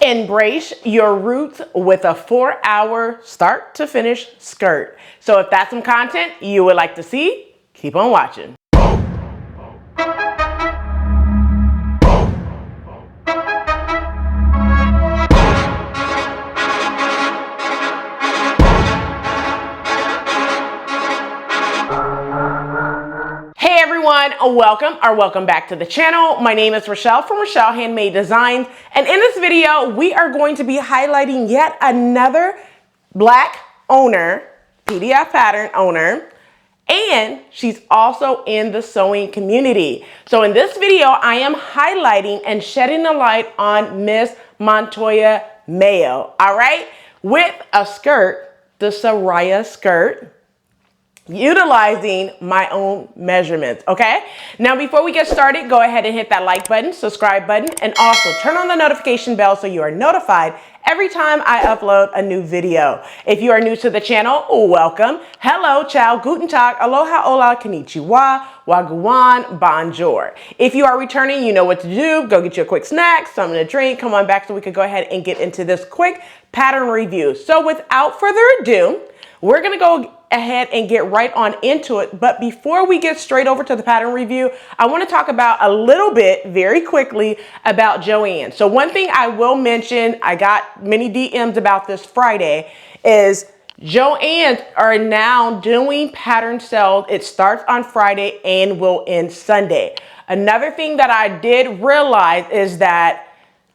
Embrace your roots with a 4-hour start to finish skirt. So if that's some content you would like to see, keep on watching. Hey everyone, welcome back to the channel. My name is Rochelle from Rochelle.Handmade.Designs, and in this video we are going to be highlighting yet another Black owner, PDF pattern owner, and she's also in the sewing community. So in this video I am highlighting and shedding a light on Miss Montoya Mayo, all right, with a skirt, the Sariyha Skirt, utilizing my own measurements, okay? Now, before we get started, go ahead and hit that like button, subscribe button, and also turn on the notification bell so you are notified every time I upload a new video. If you are new to the channel, welcome. Hello, ciao, guten tag, aloha, hola, konnichiwa, wagwan, bonjour. If you are returning, you know what to do. Go get you a quick snack, something to drink, come on back so we can go ahead and get into this quick pattern review. So without further ado, we're gonna go ahead and get right on into it. But before we get straight over to the pattern review, I want to talk about a little bit very quickly about Joanne. So one thing I will mention, I got many DMs about this Friday, is Joanne's are now doing pattern sales. It starts on Friday and will end Sunday. Another thing that I did realize is that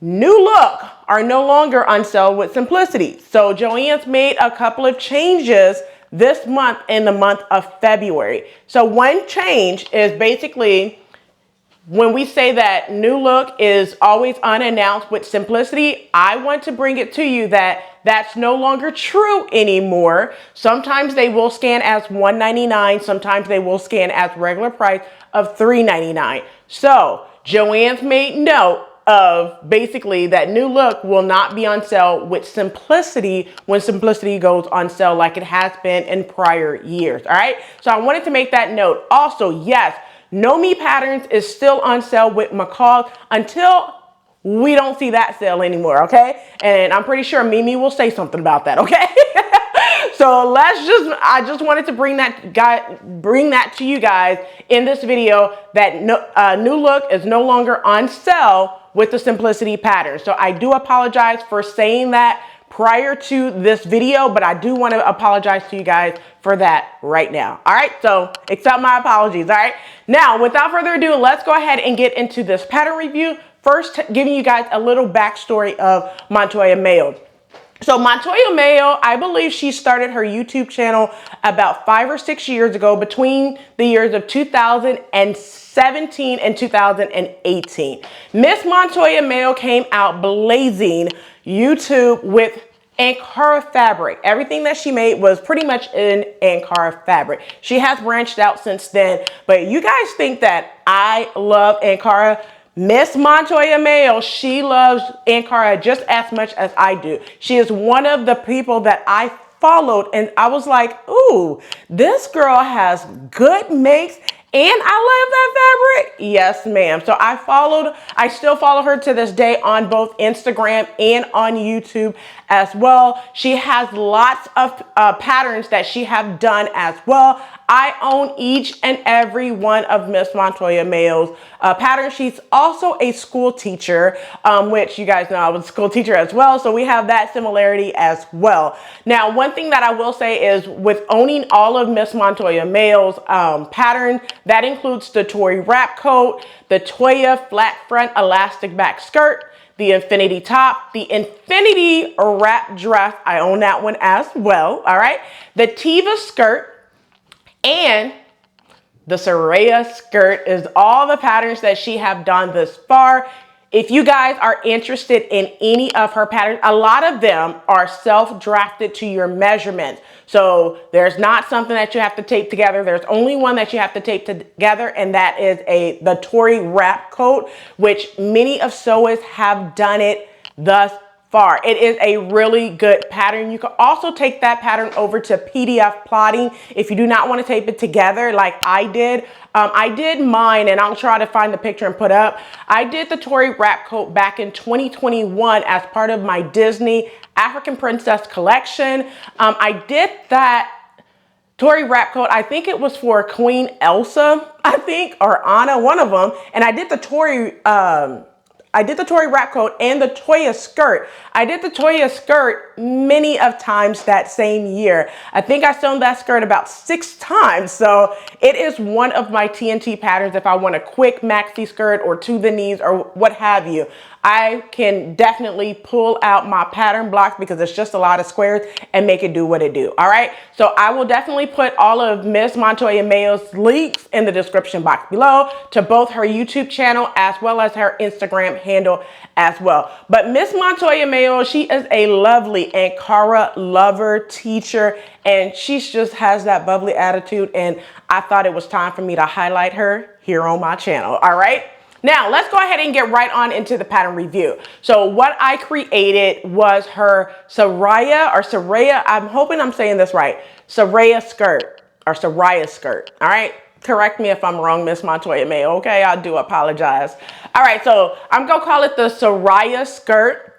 New Look are no longer on sale with Simplicity. So Joanne's made a couple of changes this month in the month of February. So one change is basically when we say that New Look is always unannounced with Simplicity, I want to bring it to you that that's no longer true anymore. Sometimes they will scan as $1.99. Sometimes they will scan as regular price of $3.99. So Joanne's made note of basically that New Look will not be on sale with Simplicity when Simplicity goes on sale like it has been in prior years. All right, so I wanted to make that note. Also, yes, No Me Patterns is still on sale with mccalls until we don't see that sale anymore. Okay, and I'm pretty sure Mimi will say something about that. Okay. So I just wanted to bring that to you guys in this video that New Look is no longer on sale with the Simplicity pattern. So I do apologize for saying that prior to this video, but I do want to apologize to you guys for that right now. All right, so accept my apologies. All right, now without further ado, let's go ahead and get into this pattern review. First, giving you guys a little backstory of Montoya Mayo. So Montoya Mayo, I believe she started her YouTube channel about 5 or 6 years ago, between the years of 2017 and 2018. Miss Montoya Mayo came out blazing YouTube with Ankara fabric. Everything that she made was pretty much in Ankara fabric. She has branched out since then, but you guys think that I love Ankara? Miss Montoya Mayo, she loves Ankara just as much as I do. She is one of the people that I followed, and I was like, ooh, this girl has good makes, and I love that fabric. Yes, ma'am. So I still follow her to this day on both Instagram and on YouTube as well. She has lots of patterns that she have done as well. I own each and every one of Miss Montoya Mayo's patterns. She's also a school teacher, which you guys know I was a school teacher as well. So we have that similarity as well. Now, one thing that I will say is with owning all of Miss Montoya Mayo's pattern, that includes the Tory wrap coat, the Toya flat front elastic back skirt, the infinity top, the infinity wrap dress. I own that one as well. All right. The Tiva skirt, and the Sariyha Skirt is all the patterns that she have done thus far. If you guys are interested in any of her patterns, a lot of them are self-drafted to your measurements. So there's not something that you have to tape together. There's only one that you have to tape together, and that is the Tory wrap coat, which many of sewists have done it thus far. It is a really good pattern. You can also take that pattern over to PDF plotting if you do not want to tape it together like I did. I did mine, and I'll try to find the picture and put up. I did the Tory wrap coat back in 2021 as part of my Disney African Princess collection. I did that Tory wrap coat, I think it was for Queen Elsa, I think, or Anna, one of them. And I did the Tory wrap coat and the Toya skirt. I did the Toya skirt many of times that same year. I think I sewn that skirt about 6 times. So it is one of my TNT patterns if I want a quick maxi skirt or to the knees or what have you. I can definitely pull out my pattern blocks because it's just a lot of squares and make it do what it do. All right. So I will definitely put all of Miss Montoya Mayo's links in the description box below to both her YouTube channel as well as her Instagram handle as well. But Miss Montoya Mayo, she is a lovely Ankara lover, teacher, and she just has that bubbly attitude. And I thought it was time for me to highlight her here on my channel. All right. Now, let's go ahead and get right on into the pattern review. So what I created was her Sariyha, I'm hoping I'm saying this right, Sariyha skirt or Sariyha skirt, all right? Correct me if I'm wrong, Miss Montoya Mayo, okay? I do apologize. All right, so I'm gonna call it the Sariyha skirt.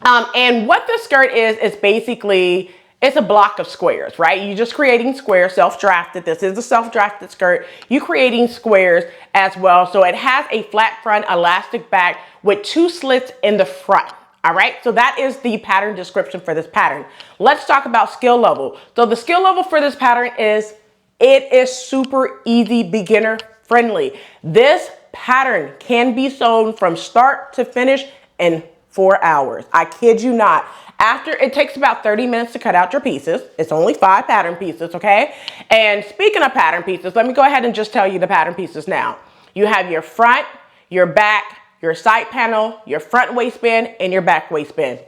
And what the skirt is basically, it's a block of squares, right? You're just creating squares, self-drafted. This is a self-drafted skirt. You're creating squares as well. So it has a flat front elastic back with 2 slits in the front. All right, so that is the pattern description for this pattern. Let's talk about skill level. So the skill level for this pattern is, it is super easy, beginner friendly. This pattern can be sewn from start to finish in 4 hours. I kid you not. After, it takes about 30 minutes to cut out your pieces. It's only 5 pattern pieces, okay? And speaking of pattern pieces, let me go ahead and just tell you the pattern pieces now. You have your front, your back, your side panel, your front waistband, and your back waistband.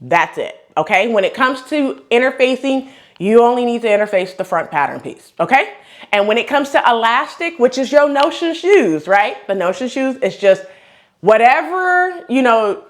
That's it, okay? When it comes to interfacing, you only need to interface the front pattern piece, okay? And when it comes to elastic, which is your notion shoes, right? The notion shoes is just whatever, you know,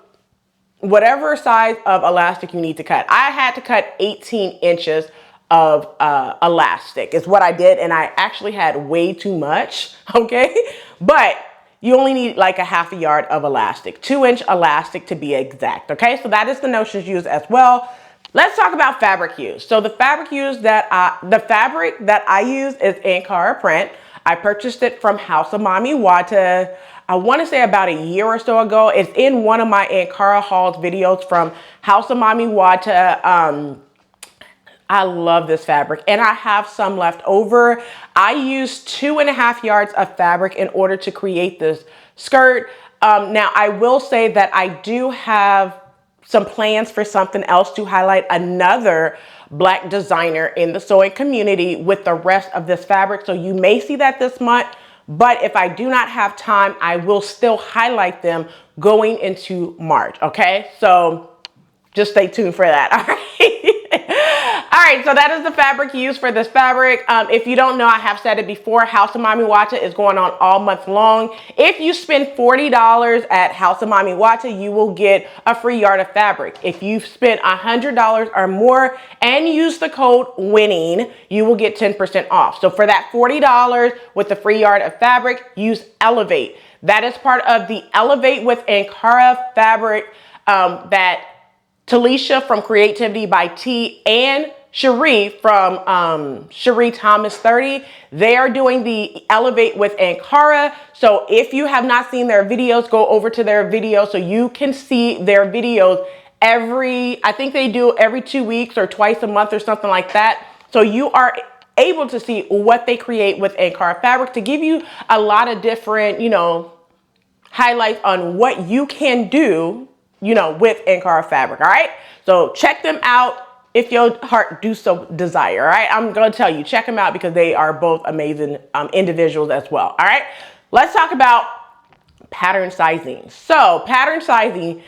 whatever size of elastic you need to cut. I had to cut 18 inches of elastic is what I did. And I actually had way too much, okay? But you only need like a ½ yard of elastic, 2-inch elastic to be exact, okay? So that is the notions used as well. Let's talk about fabric use. So the fabric use the fabric that I use is Ankara print. I purchased it from Houseofmamiwata. I want to say about a year or so ago. It's in one of my Ankara hauls videos from Houseofmamiwata. I love this fabric and I have some left over. I used 2½ yards of fabric in order to create this skirt. Now I will say that I do have some plans for something else to highlight another Black designer in the sewing community with the rest of this fabric. So you may see that this month. But if I do not have time, I will still highlight them going into March, okay? So just stay tuned for that, all right? All right, so that is the fabric used for this fabric. If you don't know, I have said it before, Houseofmamiwata is going on all month long. If you spend $40 at Houseofmamiwata, you will get a free yard of fabric. If you've spent $100 or more and use the code WINNING, you will get 10% off. So for that $40 with the free yard of fabric, use Elevate. That is part of the Elevate with Ankara fabric that Talisha from Creativity by T and Cherie from Cherie Thomas 30. They are doing the Elevate with Ankara. So if you have not seen their videos, go over to their videos so you can see their videos I think they do every 2 weeks or twice a month or something like that. So you are able to see what they create with Ankara fabric to give you a lot of different, you know, highlights on what you can do, you know, with Ankara fabric. All right. So check them out if your heart do so desire. All right. I'm going to tell you, check them out because they are both amazing individuals as well. All right. Let's talk about pattern sizing. So pattern sizing,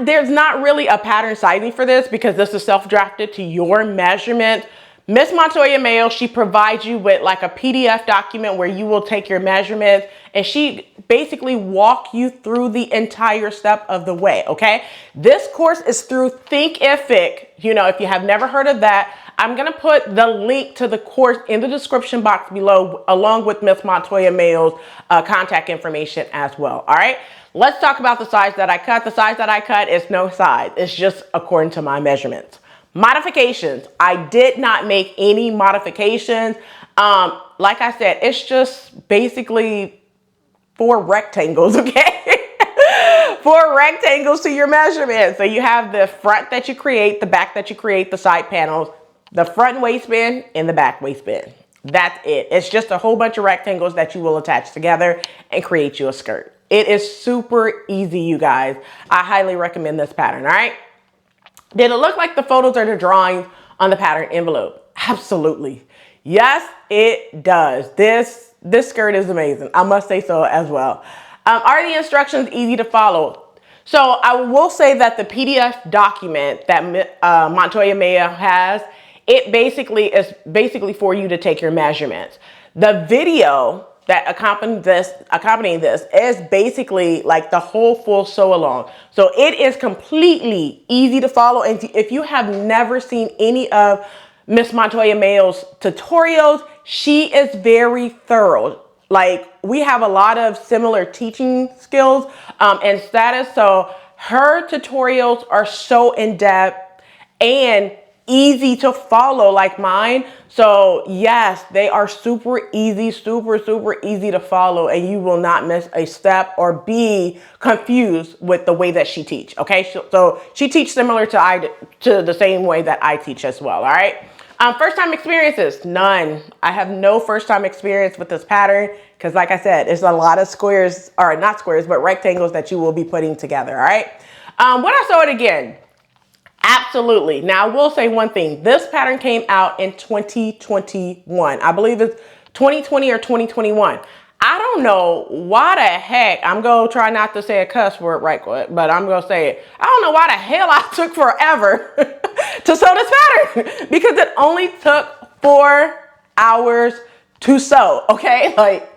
there's not really a pattern sizing for this because this is self-drafted to your measurement. Miss Montoya Mayo, she provides you with like a PDF document where you will take your measurements, and she basically walk you through the entire step of the way, okay? This course is through Thinkific. You know, if you have never heard of that, I'm gonna put the link to the course in the description box below, along with Miss Montoya Mayo's contact information as well, all right? Let's talk about the size that I cut. The size that I cut is no size. It's just according to my measurements. Modifications. I did not make any modifications. Like I said, it's just basically 4 rectangles, okay? 4 rectangles to your measurement. So you have the front that you create, the back that you create, the side panels, the front waistband, and the back waistband. That's it. It's just a whole bunch of rectangles that you will attach together and create you a skirt. It is super easy, you guys. I highly recommend this pattern, all right? Did it look like the photos or the drawings on the pattern envelope? Absolutely. Yes, it does. This skirt is amazing. I must say so as well. Are the instructions easy to follow? So I will say that the PDF document that Montoya Mayo has, it basically is for you to take your measurements. The video that accompanying this is basically like the whole full sew along. So it is completely easy to follow. And if you have never seen any of Miss Montoya Mayo's tutorials, she is very thorough. Like, we have a lot of similar teaching skills and status. So her tutorials are so in-depth and easy to follow like mine. So yes, they are super easy, super easy to follow, and you will not miss a step or be confused with the way that she teach. Okay, so she teach similar to the same way that I teach as well. All right. First time experiences, none. I have no first time experience with this pattern because, like I said, it's a lot of squares, or not squares, but rectangles that you will be putting together. All right. Would I sew it again? Absolutely. Now, I will say one thing. This pattern came out in 2021. I believe it's 2020 or 2021. I don't know why the heck, I'm going to try not to say a cuss word right quick, but I'm going to say it. I don't know why the hell I took forever to sew this pattern because it only took 4 hours to sew, okay? Like,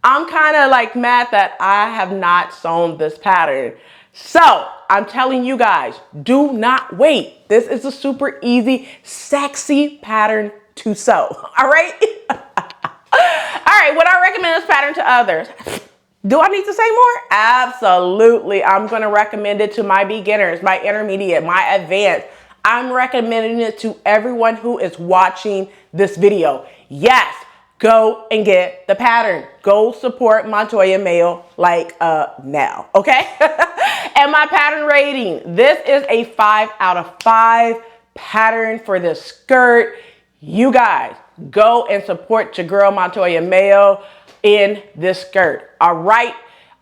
I'm kind of like mad that I have not sewn this pattern. So I'm telling you guys, do not wait. This is a super easy, sexy pattern to sew. All right. All right. Would I recommend this pattern to others? Do I need to say more? Absolutely. I'm going to recommend it to my beginners, my intermediate, my advanced. I'm recommending it to everyone who is watching this video. Yes. Go and get the pattern. Go support Montoya Mayo like now, okay? And my pattern rating, this is a 5 out of 5 pattern for this skirt. You guys, go and support your girl Montoya Mayo in this skirt, all right?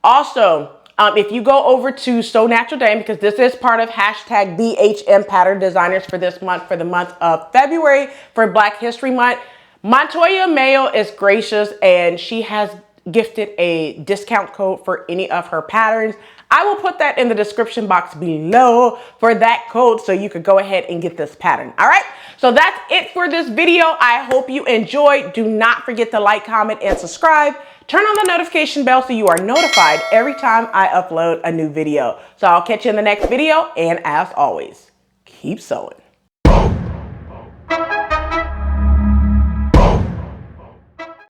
Also, if you go over to So Natural Dame, because this is part of hashtag BHMPatternDesigners for this month, for the month of February, for Black History Month, Montoya Mayo is gracious and she has gifted a discount code for any of her patterns. I will put that in the description box below for that code so you could go ahead and get this pattern. All right, so that's it for this video. I hope you enjoyed. Do not forget to like, comment, and subscribe. Turn on the notification bell so you are notified every time I upload a new video. So I'll catch you in the next video, and as always, keep sewing.